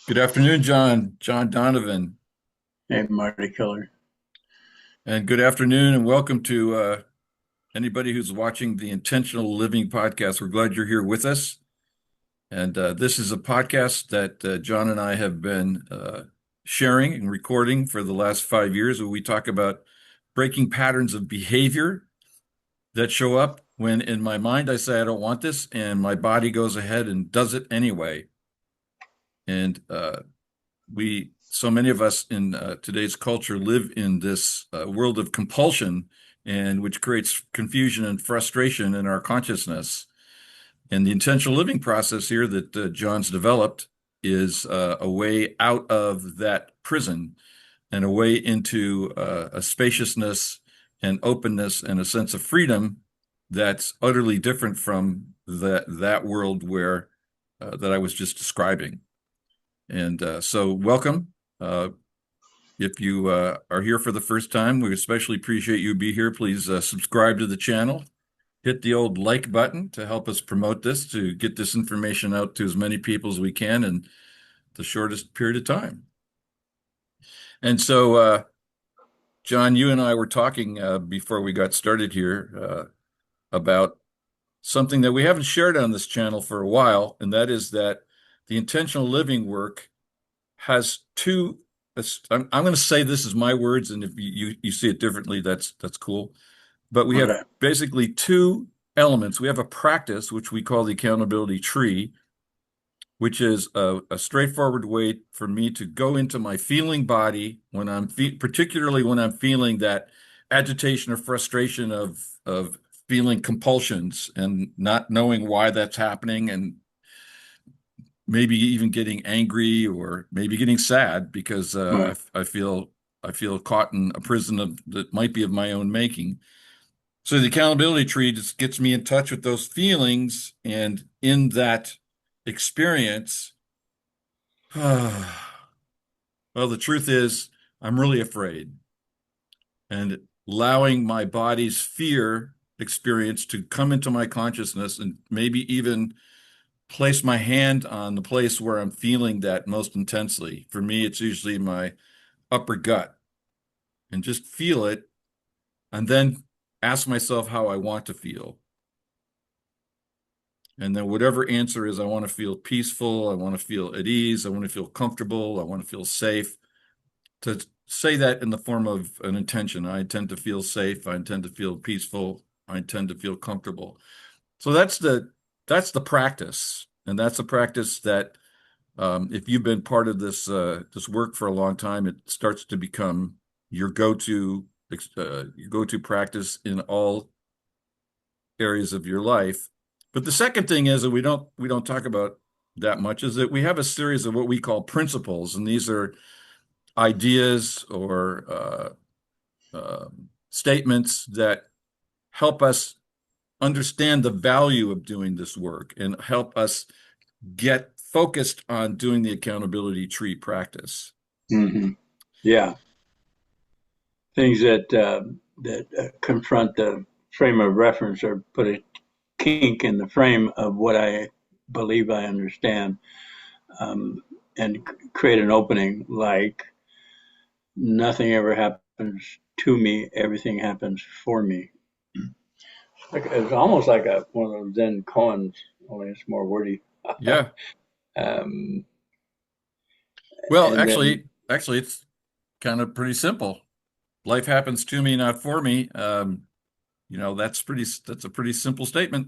Good afternoon, John. John Donovan. Hey, Marty Killer. And good afternoon, and welcome to anybody who's watching the Intentional Living podcast. We're glad you're here with us. And this is a podcast that John and I have been sharing and recording for the last 5 years, where we talk about breaking patterns of behavior that show up when in my mind I say I don't want this, and my body goes ahead and does it anyway. And so many of us in today's culture live in this world of compulsion, and which creates confusion and frustration in our consciousness. And the intentional living process here that John's developed is a way out of that prison and a way into a spaciousness and openness and a sense of freedom that's utterly different from that world where that I was just describing. And so, welcome. Uh, if you are here for the first time, we especially appreciate you be here. Please subscribe to the channel. Hit the old like button to help us promote this, to get this information out to as many people as we can in the shortest period of time. And so, John, you and I were talking before we got started here about something that we haven't shared on this channel for a while, and that is that the intentional living work has two. I'm going to say this is my words, and if you see it differently, that's cool. But we have Okay. basically two elements. We have a practice, which we call the accountability tree, which is a straightforward way for me to go into my feeling body when particularly when I'm feeling that agitation or frustration of feeling compulsions and not knowing why that's happening, and maybe even getting angry or maybe getting sad because Right. I feel caught in a prison that might be of my own making. So the accountability tree just gets me in touch with those feelings, and in that experience, well, the truth is I'm really afraid, and allowing my body's fear experience to come into my consciousness and maybe even place my hand on the place where I'm feeling that most intensely. For me, it's usually my upper gut, and just feel it, and then ask myself how I want to feel. And then whatever answer is, I want to feel peaceful, I want to feel at ease, I want to feel comfortable, I want to feel safe. To say that in the form of an intention, I intend to feel safe, I intend to feel peaceful, I intend to feel comfortable. So that's the practice, and that's a practice that if you've been part of this work for a long time, it starts to become your go-to practice in all areas of your life. But the second thing is that we don't talk about that much, is that we have a series of what we call principles, and these are ideas or statements that help us understand the value of doing this work and help us get focused on doing the accountability tree practice. hmm Yeah. Things that confront the frame of reference or put a kink in the frame of what I believe I understand, um, and create an opening like nothing ever happens to me, everything happens for me. Like, it's almost like one of those Zen koans, only it's more wordy. Yeah. um, Well, and then, actually, it's kind of pretty simple. Life happens to me, not for me. That's a pretty simple statement.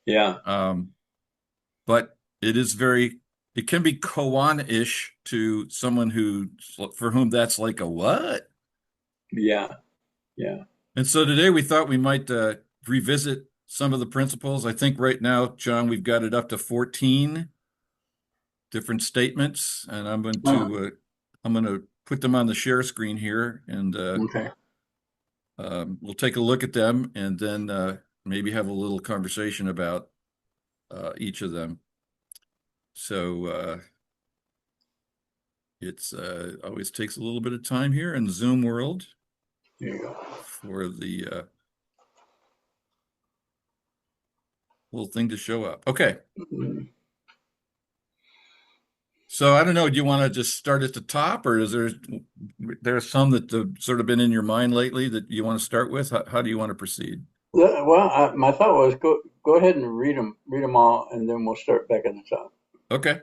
yeah, Um, but it can be koan-ish to someone for whom that's like a what? yeah, yeah. And so today we thought we might revisit some of the principles. I think right now, John, we've got it up to 14 different statements, and Oh, I'm going to put them on the share screen here, and okay. we'll take a look at them, and then maybe have a little conversation about each of them. So it's always takes a little bit of time here in the Zoom world There you go. for the whole thing to show up. Okay, So I don't know, do you want to just start at the top, or is there some that have sort of been in your mind lately that you want to start with? How do you want to proceed? Yeah, well, my thought was go ahead and read them all, and then we'll start back at the top. Okay.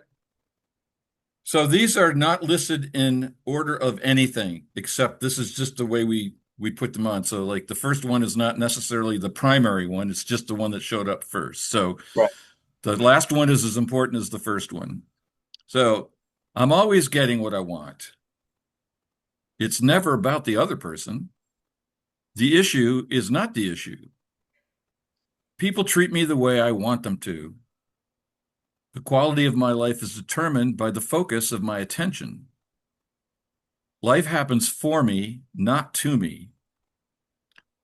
So these are not listed in order of anything, except this is just the way we put them on. So like the first one is not necessarily the primary one, it's just the one that showed up first. So Right. the last one is as important as the first one. So I'm always getting what I want. It's never about the other person. The issue is not the issue. People treat me the way I want them to. The quality of my life is determined by the focus of my attention. Life happens for me, not to me.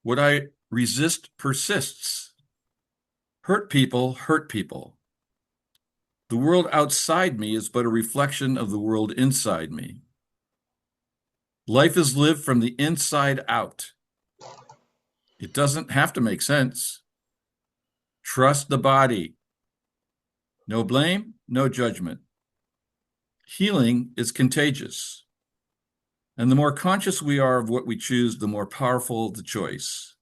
What I resist persists. Hurt people hurt people. The world outside me is but a reflection of the world inside me. Life is lived from the inside out. It doesn't have to make sense. Trust the body. No blame, no judgment. Healing is contagious. And the more conscious we are of what we choose, the more powerful the choice.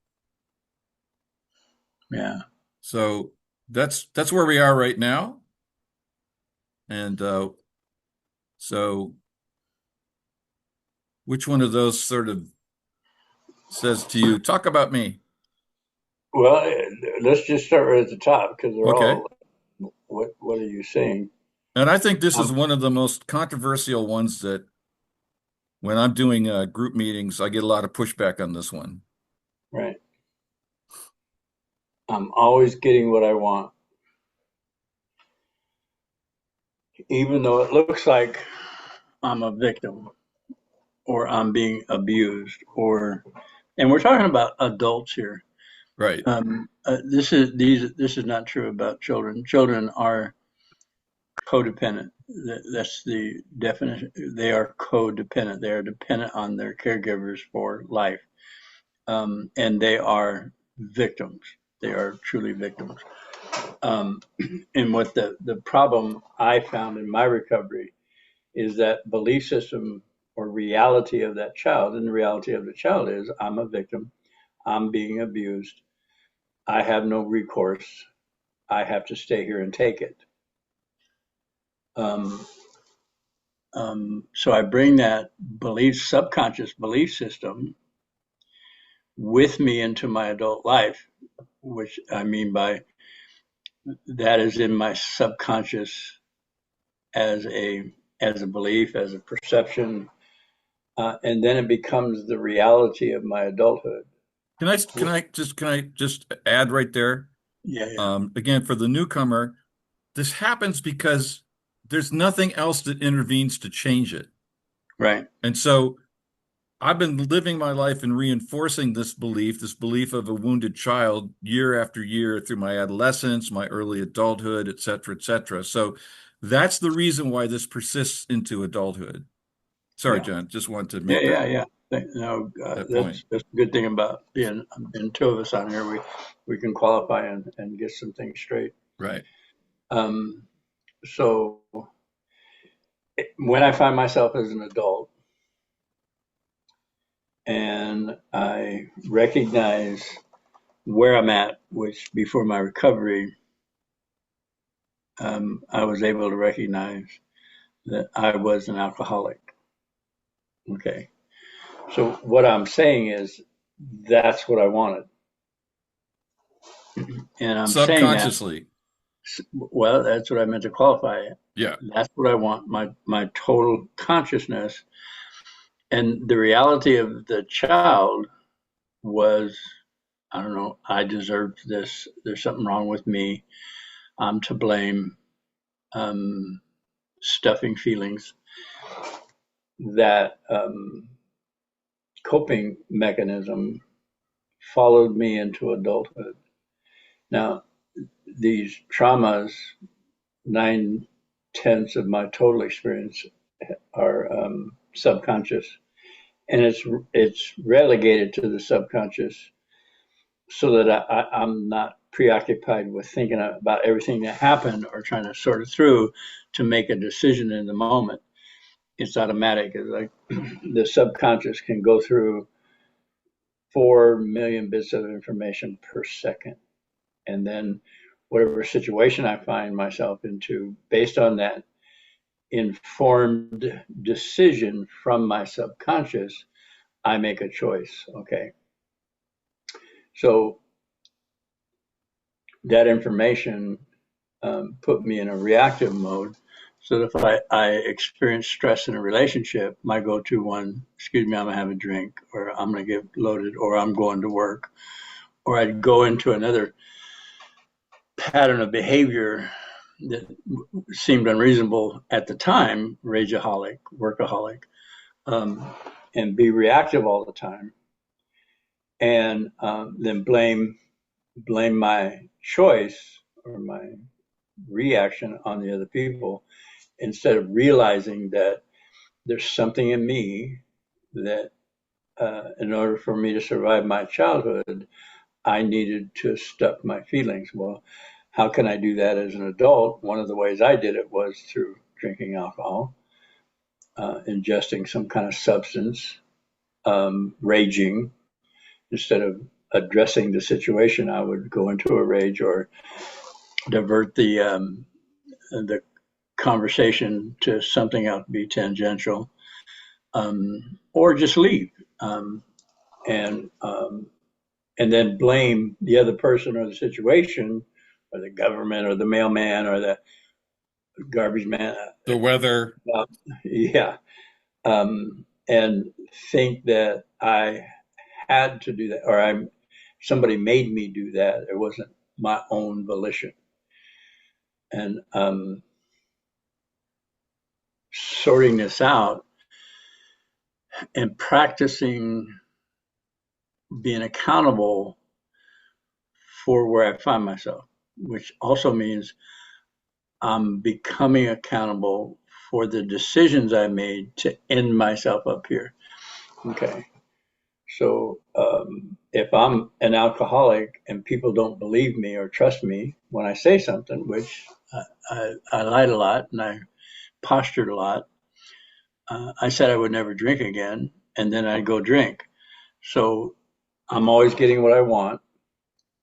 Yeah. So that's where we are right now. And so which one of those sort of says to you, talk about me? Well, let's just start right at the top because they're Okay. all. What are you saying? And I think this is Um, one of the most controversial ones that when I'm doing group meetings, I get a lot of pushback on this one. right. I'm always getting what I want, even though it looks like I'm a victim or I'm being abused, or, and we're talking about adults here. Right. This is not true about children. Children are codependent. That's the definition. They are codependent. They are dependent on their caregivers for life, and they are victims. They are truly victims. Um, and what the problem I found in my recovery is that belief system or reality of that child, and the reality of the child is I'm a victim. I'm being abused. I have no recourse. I have to stay here and take it. Um, so I bring that subconscious belief system with me into my adult life, which I mean by that is in my subconscious as a belief, as a perception, and then it becomes the reality of my adulthood. Can I just add right there? Yeah, yeah, Again, for the newcomer, this happens because there's nothing else that intervenes to change it. right. And so I've been living my life and reinforcing this belief of a wounded child year after year through my adolescence, my early adulthood, et cetera, et cetera. So that's the reason why this persists into adulthood. Sorry, Yeah, John, just wanted to yeah, make yeah, that yeah. No, that point. that's a good thing about being two of us on here. We can qualify and get some things straight. Right. Um, so when I find myself as an adult and I recognize where I'm at, which before my recovery, I was able to recognize that I was an alcoholic. Okay. So what I'm saying is that's what I wanted. And I'm saying that, Subconsciously. well, that's what I meant to qualify it. Yeah. That's what I want, my total consciousness. And the reality of the child was, I don't know, I deserved this. There's something wrong with me. I'm to blame. Um, Stuffing feelings that coping mechanism followed me into adulthood. Now, these traumas, 9/10 of my total experience are subconscious, and it's relegated to the subconscious so that I'm not preoccupied with thinking about everything that happened or trying to sort it through to make a decision in the moment. It's automatic. It's like the subconscious can go through 4 million bits of information per second. And then whatever situation I find myself into, based on that informed decision from my subconscious, I make a choice. Okay. So that information put me in a reactive mode. So that if I experience stress in a relationship, my go-to one, excuse me, I'm gonna have a drink, or I'm gonna get loaded, or I'm going to work, or I'd go into another pattern of behavior that seemed unreasonable at the time, rageaholic, workaholic, um, and be reactive all the time, and then blame my choice or my reaction on the other people instead of realizing that there's something in me that, in order for me to survive my childhood, I needed to stuff my feelings. Well, how can I do that as an adult? One of the ways I did it was through drinking alcohol, ingesting some kind of substance, raging. Instead of addressing the situation, I would go into a rage or divert the conversation to something else, be tangential, or just leave, and and then blame the other person or the situation or the government or the mailman or the garbage man. The weather. Yeah, and think that I had to do that or somebody made me do that. It wasn't my own volition, and sorting this out and practicing being accountable for where I find myself, which also means I'm becoming accountable for the decisions I made to end myself up here. Okay. So if I'm an alcoholic and people don't believe me or trust me when I say something, which I lied a lot and I postured a lot, I said I would never drink again, and then I'd go drink. So I'm always getting what I want.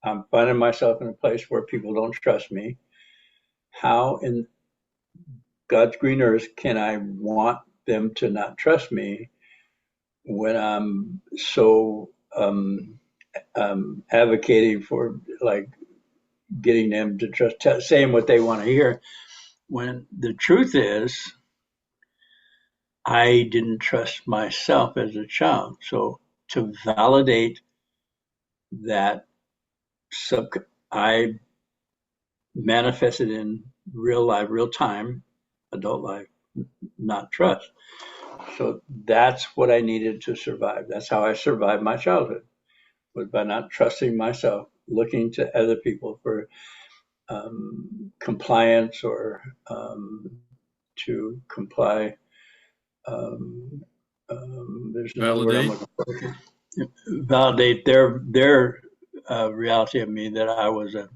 I'm finding myself in a place where people don't trust me. How in God's green earth can I want them to not trust me when I'm so advocating for like getting them to trust, saying what they want to hear? When the truth is, I didn't trust myself as a child. So to validate that, sub, I manifested in real life, real time, adult life, not trust. So that's what I needed to survive. That's how I survived my childhood, was by not trusting myself, looking to other people for compliance or to comply. Um, there's another word I'm Validate. looking for. Validate their reality of me that I was a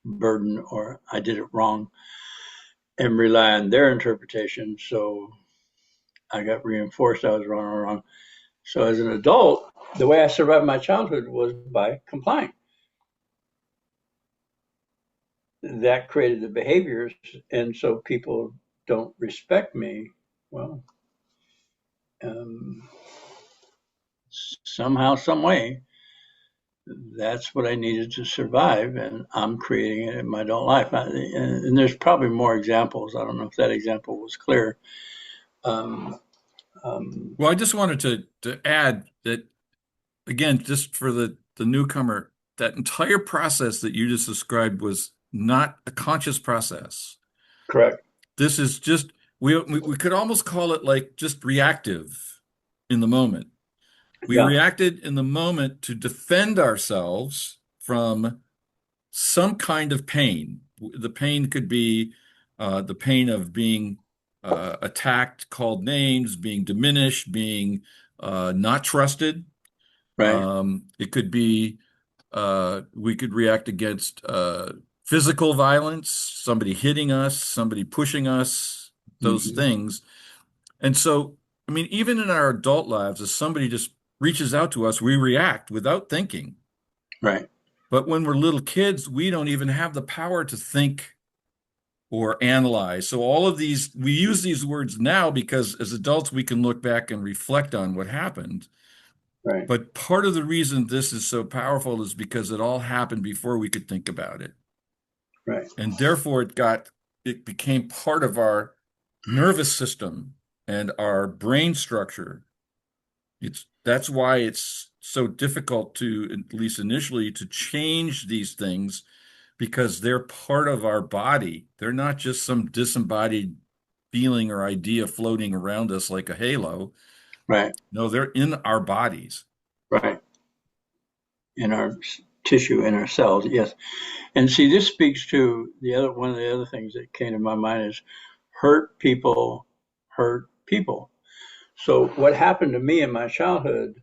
burden or I did it wrong, and rely on their interpretation. So I got reinforced I was wrong or wrong. So as an adult, the way I survived my childhood was by complying. That created the behaviors, and so people don't respect me. Well, um, somehow, some way, that's what I needed to survive, and I'm creating it in my adult life. And there's probably more examples. I don't know if that example was clear. Um, Well, I just wanted to add that again, just for the newcomer, that entire process that you just described was not a conscious process. correct. This is just we could almost call it like just reactive in the moment. We Yeah. reacted in the moment to defend ourselves from some kind of pain. The pain could be the pain of being attacked, called names, being diminished, being not trusted. Right. It could be We could react against physical violence, somebody hitting us, somebody pushing us, those Hmm. things. And so, I mean, even in our adult lives, if somebody just reaches out to us, we react without thinking. Right. But when we're little kids, we don't even have the power to think or analyze. So all of these, we use these words now because as adults, we can look back and reflect on what happened. Right. But part of the reason this is so powerful is because it all happened before we could think about it. Right. And therefore it became part of our nervous system and our brain structure. That's why it's so difficult to, at least initially, to change these things because they're part of our body. They're not just some disembodied feeling or idea floating around us like a halo. Right. No, they're in our bodies. Right. In our tissue, in our cells. Yes. And see, this speaks to the other one of the other things that came to my mind is hurt people hurt people. So what happened to me in my childhood,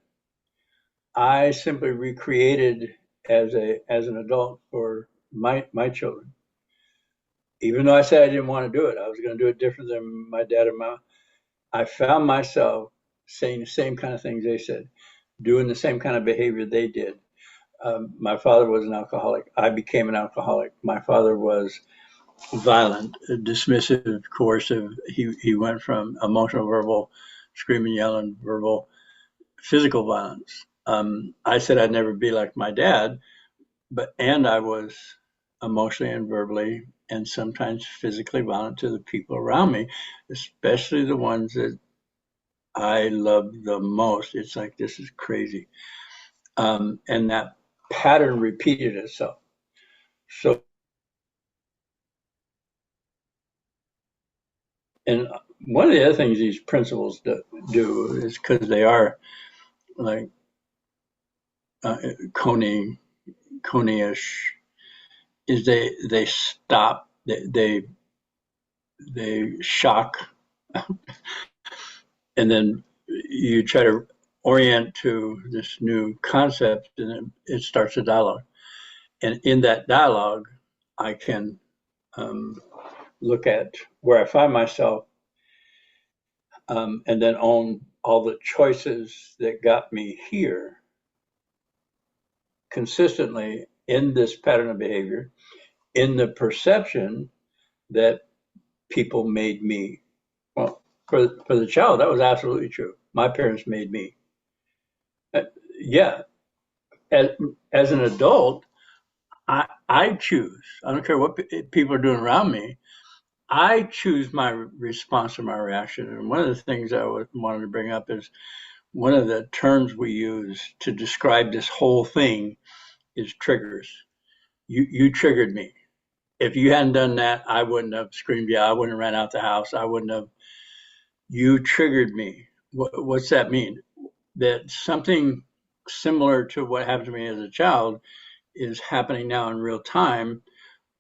I simply recreated as an adult for my children. Even though I said I didn't want to do it, I was going to do it different than my dad and mom. I found myself saying the same kind of things they said, doing the same kind of behavior they did. My father was an alcoholic. I became an alcoholic. My father was violent, dismissive, coercive. He went from emotional, verbal, screaming, yelling, verbal, physical violence. I said I'd never be like my dad, and I was emotionally and verbally and sometimes physically violent to the people around me, especially the ones that I loved the most. It's like, this is crazy. And that pattern repeated itself. So, and one of the other things these principles do is because they are like Coney-ish, is they stop, they shock, and then you try to orient to this new concept, and it starts a dialogue. And in that dialogue, I can look at where I find myself, and then own all the choices that got me here consistently in this pattern of behavior, in the perception that people made me. Well, for the child, that was absolutely true. My parents made me. Uh, yeah, as, as an adult, I choose. I don't care what people are doing around me. I choose my response or my reaction. And one of the things I wanted to bring up is one of the terms we use to describe this whole thing is triggers. You triggered me. If you hadn't done that, I wouldn't have screamed. Yeah, I wouldn't have ran out the house. I wouldn't have. You triggered me. What's that mean? That something similar to what happened to me as a child is happening now in real time,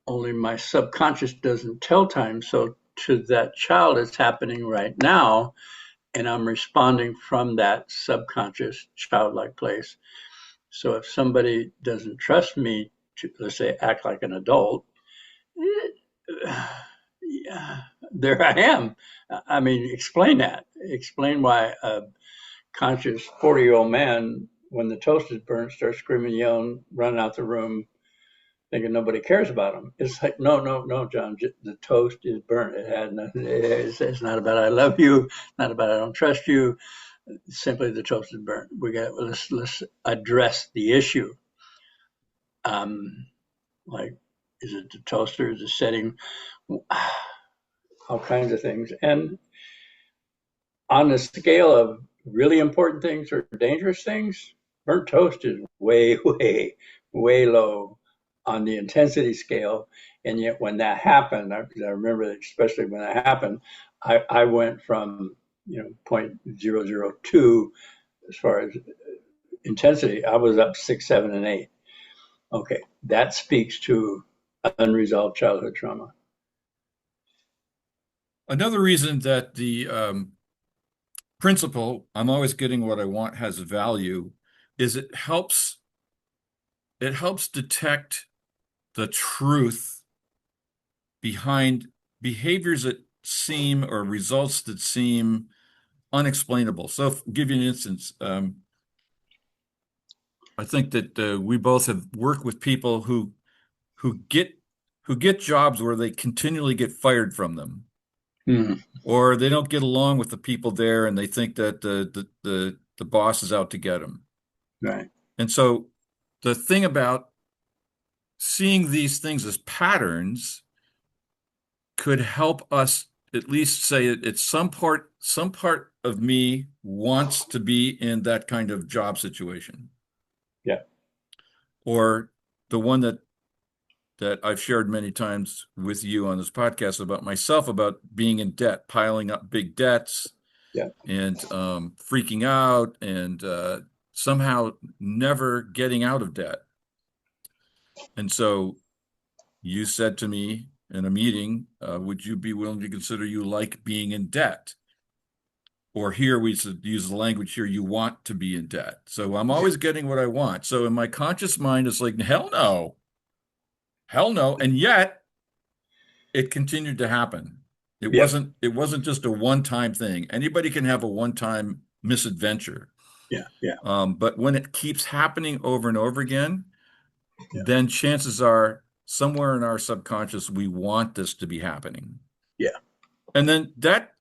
only my subconscious doesn't tell time. So to that child, it's happening right now, and I'm responding from that subconscious childlike place. So if somebody doesn't trust me to, let's say, act like an adult, yeah, there I am. I mean, explain that. Explain why a conscious 40-year-old man, when the toast is burnt, starts screaming, yelling, running out the room, thinking nobody cares about him. It's like, no, no, no, John, the toast is burnt. It had nothing, it's not about I love you, not about I don't trust you. Simply the toast is burnt. Let's address the issue. Um, like, is it the toaster? Is the setting? All kinds of things. And on the scale of really important things or dangerous things, burnt toast is way, way, way low on the intensity scale. And yet, when that happened, because I remember, especially when that happened, I went from 0.002 as far as intensity. I was up 6, 7, and 8. Okay, that speaks to unresolved childhood trauma. Another reason that the principle, I'm always getting what I want, has value, is it helps it helps detect the truth behind behaviors that seem or results that seem unexplainable. So, give you an instance. I think that we both have worked with people who get who get jobs where they continually get fired from them, Mm, or they don't get along with the people there, and they think that the boss is out to get them. right. And so, the thing about seeing these things as patterns could help us at least say that it's some part of me wants to be in that kind of job situation, Yeah. or the one that I've shared many times with you on this podcast about myself, about being in debt, piling up big debts, Yeah. and freaking out, and somehow never getting out of debt. And so you said to me in a meeting, would you be willing to consider you like being in debt? Or here we use the language here, you want to be in debt. So I'm always getting what I want. So in my conscious mind, it's like, hell no, hell no. And yet it continued to happen. It Yep. wasn't it wasn't just a one-time thing. Anybody can have a one-time misadventure. Yeah. Yeah. But when it keeps happening over and over again, Yeah. then chances are somewhere in our subconscious, we want this to be happening. Yeah. And then that,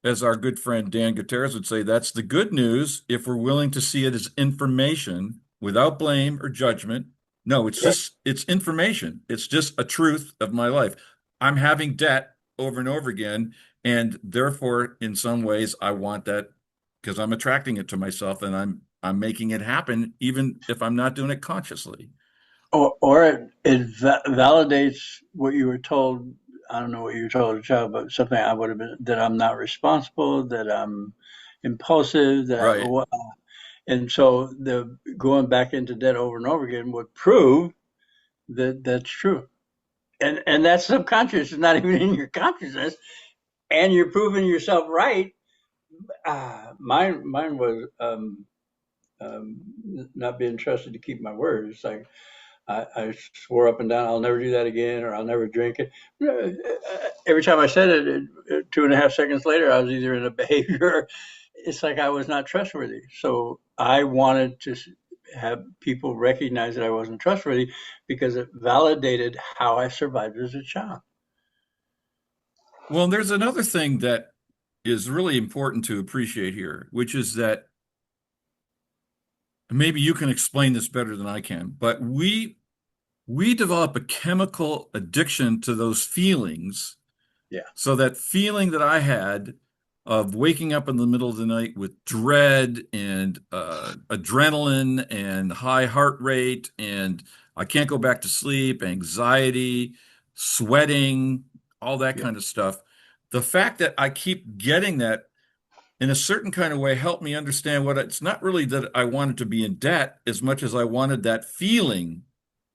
as our good friend Dan Gutierrez would say, that's the good news if we're willing to see it as information without blame or judgment. No, Right. it's information. It's just a truth of my life. I'm having debt over and over again, and therefore, in some ways, I want that because I'm attracting it to myself, and I'm making it happen, even if I'm not doing it consciously. Or it validates what you were told. I don't know what you were told as a child, but something I would have been, that I'm not responsible, that I'm impulsive, Right. and so the going back into debt over and over again would prove that that's true. And that's subconscious. It's not even in your consciousness, and you're proving yourself right. Mine was not being trusted to keep my word. It's like I swore up and down, I'll never do that again, or I'll never drink it. Every time I said it, 2.5 seconds later, I was either in a behavior. It's like I was not trustworthy. So I wanted to have people recognize that I wasn't trustworthy because it validated how I survived as a child. Well, there's another thing that is really important to appreciate here, which is that maybe you can explain this better than I can, but we develop a chemical addiction to those feelings. Yeah. So that feeling that I had of waking up in the middle of the night with dread and adrenaline and high heart rate, and I can't go back to sleep, anxiety, sweating, all that Yeah. kind of stuff. The fact that I keep getting that in a certain kind of way helped me understand what it's not really that I wanted to be in debt as much as I wanted that feeling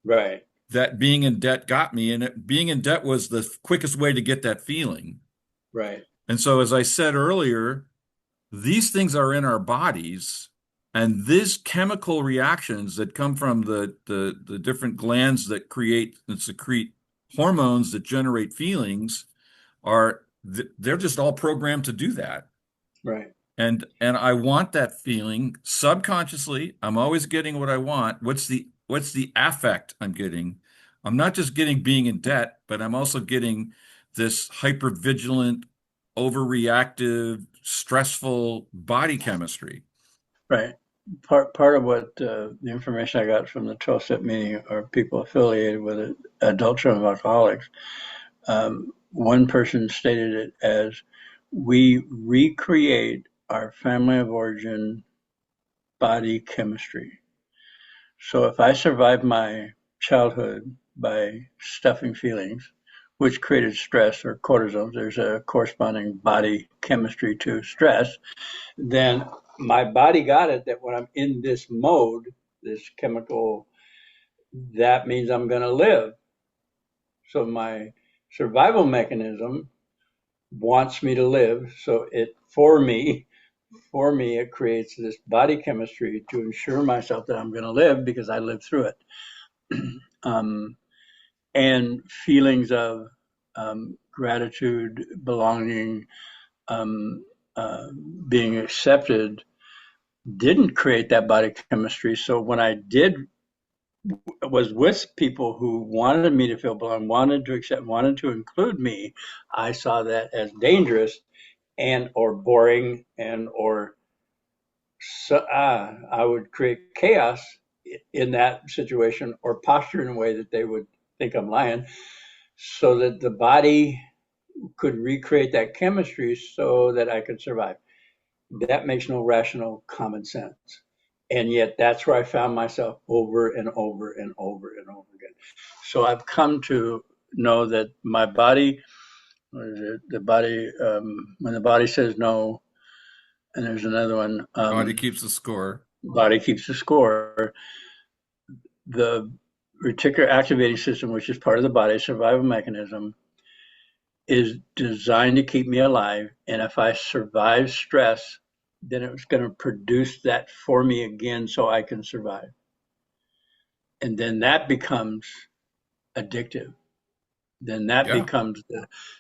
Right. that being in debt got me, and being in debt was the quickest way to get that feeling. Right. And so, as I said earlier, these things are in our bodies, and these chemical reactions that come from the different glands that create and secrete hormones that generate feelings are they're just all programmed to do that. Right. And I want that feeling subconsciously. I'm always getting what I want. What's the affect I'm getting? I'm not just getting being in debt, but I'm also getting this hyper vigilant, overreactive, stressful body chemistry. Right. Part of what the information I got from the 12-step meeting are people affiliated with it, Adult Children of Alcoholics. One person stated it as we recreate our family of origin body chemistry. So if I survived my childhood by stuffing feelings, which created stress or cortisol, there's a corresponding body chemistry to stress, then my body got it that when I'm in this mode, this chemical, that means I'm going to live. So my survival mechanism wants me to live. So it, for me, for me, it creates this body chemistry to ensure myself that I'm going to live because I lived through it. um, and feelings of gratitude, belonging, um, uh, being accepted didn't create that body chemistry. So when I did was with people who wanted me to feel belong, wanted to accept, wanted to include me, I saw that as dangerous and or boring and or I would create chaos in that situation or posture in a way that they would think I'm lying, so that the body could recreate that chemistry so that I could survive. That makes no rational common sense. And yet that's where I found myself over and over and over and over again. So I've come to know that my body, the body, when the body says no, and there's another one, Body keeps the score. body keeps the score. The reticular activating system, which is part of the body survival mechanism, is designed to keep me alive. And if I survive stress, then it's going to produce that for me again so I can survive. And then that becomes addictive. Then that Yeah. becomes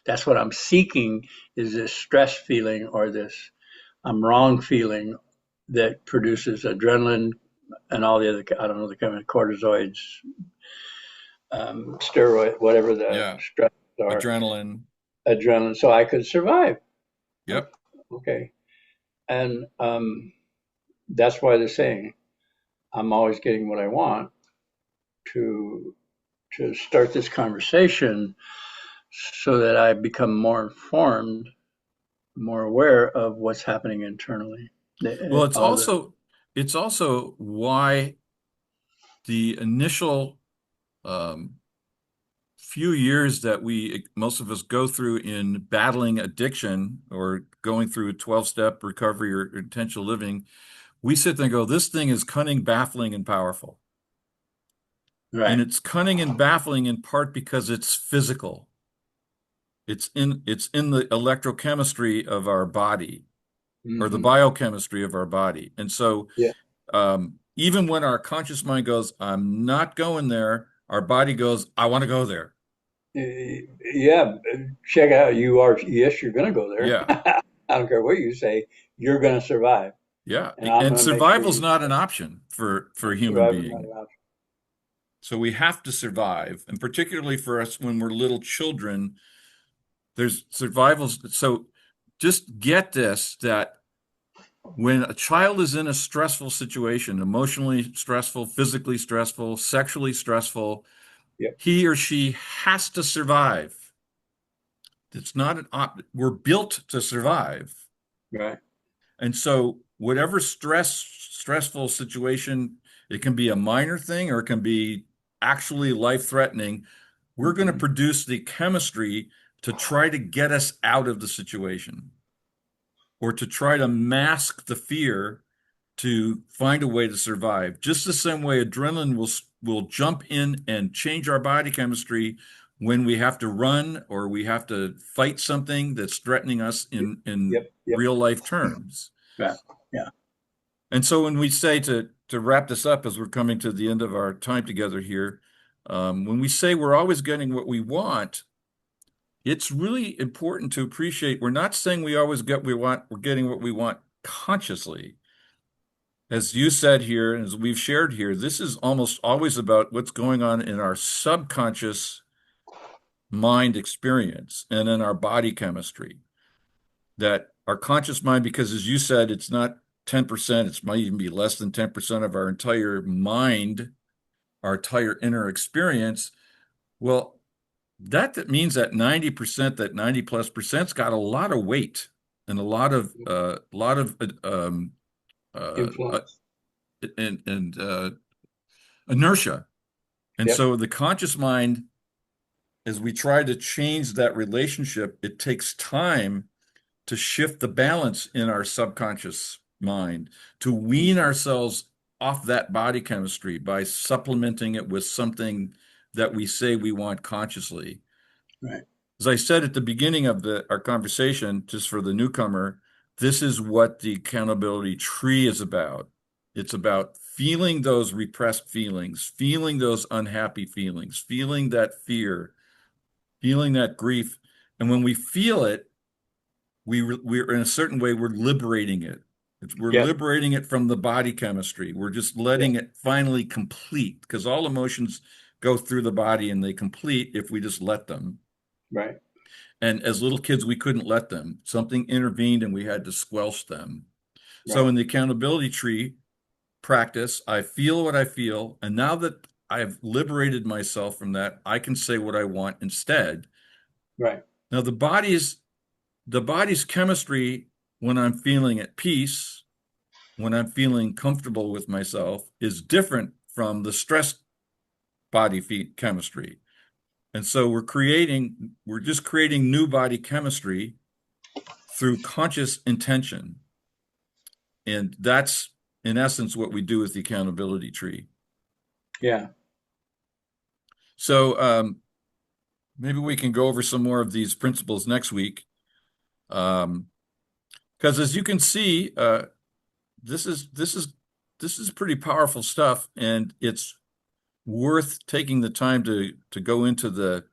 that's what I'm seeking, is this stress feeling or this I'm wrong feeling that produces adrenaline and all the other, I don't know, the kind of cortisoids, steroid, whatever the Yeah. stress are, Adrenaline. adrenaline, so I could survive. Yep. Okay. And that's why they're saying I'm always getting what I want to start this conversation so that I become more informed, more aware of what's happening internally. Well, All the it's also why the initial um, few years that most of us go through in battling addiction or going through a 12-step recovery or intentional living, we sit there and go, this thing is cunning, baffling, and powerful. right. And it's cunning and baffling in part because it's physical. It's in the electrochemistry of our body or the Mm-hmm. biochemistry of our body. And so Yeah. even when our conscious mind goes, I'm not going there, our body goes, I want to go there. Yeah. Check out. You are. Yes, you're going to go there. Yeah. I don't care what you say. You're going to survive, Yeah. and I'm And going to make sure survival's you not an option for a human survive. Is not being. an option. So we have to survive. And particularly for us when we're little children, there's survivals. So just get this, that when a child is in a stressful situation, emotionally stressful, physically stressful, sexually stressful, Yep. he or she has to survive. It's not we're built to survive. Right. And so whatever stressful situation, it can be a minor thing or it can be actually life-threatening. We're going to Mm-hmm. produce the chemistry to try to get us out of the situation or to try to mask the fear to find a way to survive. Just the same way adrenaline will jump in and change our body chemistry when we have to run or we have to fight something that's threatening us in Yep. Yep. real life terms. Right. Yeah. And so when we say to wrap this up as we're coming to the end of our time together here, when we say we're always getting what we want, it's really important to appreciate we're not saying we always get what we want, we're getting what we want consciously. As you said here, and as we've shared here, this is almost always about what's going on in our subconscious mind experience and in our body chemistry. That our conscious mind, because as you said, it's not 10%, it might even be less than 10% of our entire mind, our entire inner experience. Well, that means that 90%, that 90 plus percent's got a lot of weight and a lot of uh, Influence. and inertia. And Yep. so the conscious mind, as we try to change that relationship, it takes time to shift the balance in our subconscious mind, to wean ourselves off that body chemistry by supplementing it with something that we say we want consciously. Right. As I said at the beginning of our conversation, just for the newcomer, this is what the accountability tree is about. It's about feeling those repressed feelings, feeling those unhappy feelings, feeling that fear, feeling that grief. And when we feel it, we're in a certain way, we're liberating it. We're Yep. liberating it from the body chemistry. We're just letting Yep. it finally complete, because all emotions go through the body and they complete if we just let them. Right. And as little kids, we couldn't let them. Something intervened and we had to squelch them. So Right. in the accountability tree practice, I feel what I feel. And now that I've liberated myself from that, I can say what I want instead. Right. Now the body's chemistry, when I'm feeling at peace, when I'm feeling comfortable with myself, is different from the stress body chemistry. And so we're just creating new body chemistry through conscious intention. And that's in essence what we do with the accountability tree. Yeah. So maybe we can go over some more of these principles next week. Because as you can see, this is this is this is pretty powerful stuff, and it's worth taking the time to go into the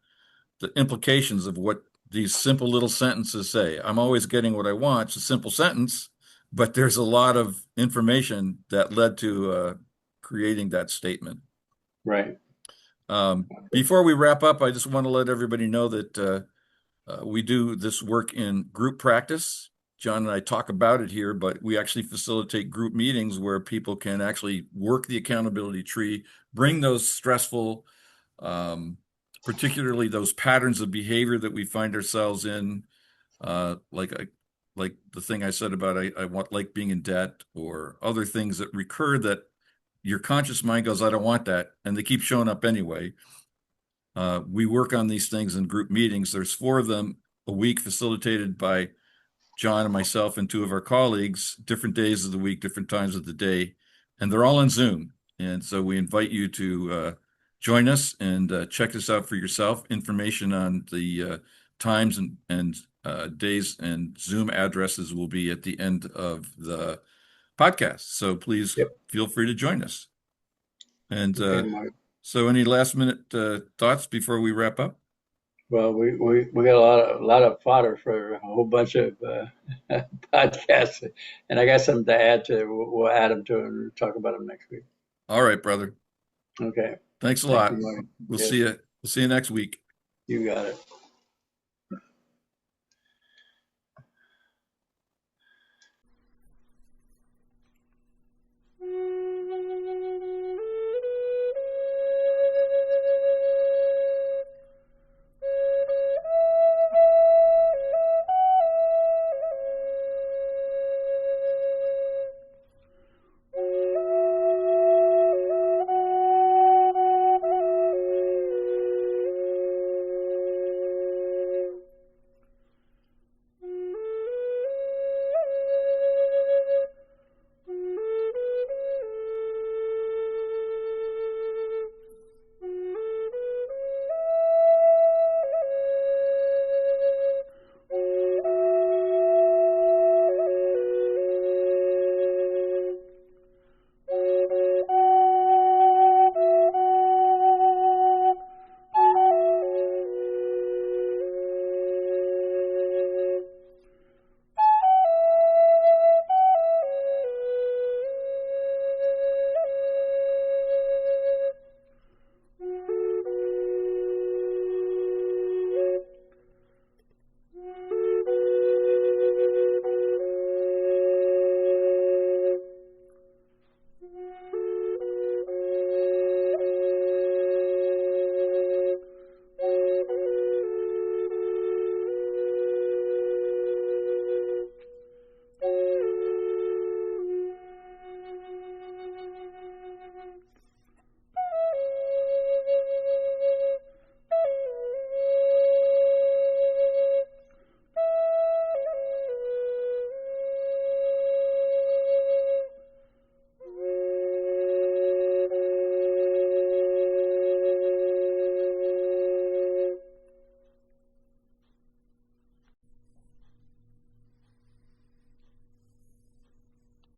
implications of what these simple little sentences say. I'm always getting what I want. It's a simple sentence, but there's a lot of information that led to creating that statement. Right. Before we wrap up, I just want to let everybody know that we do this work in group practice. John and I talk about it here, but we actually facilitate group meetings where people can actually work the accountability tree, bring those stressful, particularly those patterns of behavior that we find ourselves in, like the thing I said about I want like being in debt, or other things that recur that your conscious mind goes, I don't want that, and they keep showing up anyway. We work on these things in group meetings. There's 4 of them a week, facilitated by John and myself and 2 of our colleagues, different days of the week, different times of the day, and they're all on Zoom. And so we invite you to join us and check this out for yourself. Information on the times and days and Zoom addresses will be at the end of the podcast. So please Yep. feel free to join us. And Okay, Mark. so any last minute thoughts before we wrap up? Well, we got a lot of fodder for a whole bunch of podcasts, and I got something to add to. We'll add them to and talk about them next week. All right, brother. Okay. Thanks a Thank you, lot. Mark. We'll see Yes, you. We'll see you next week. you got it.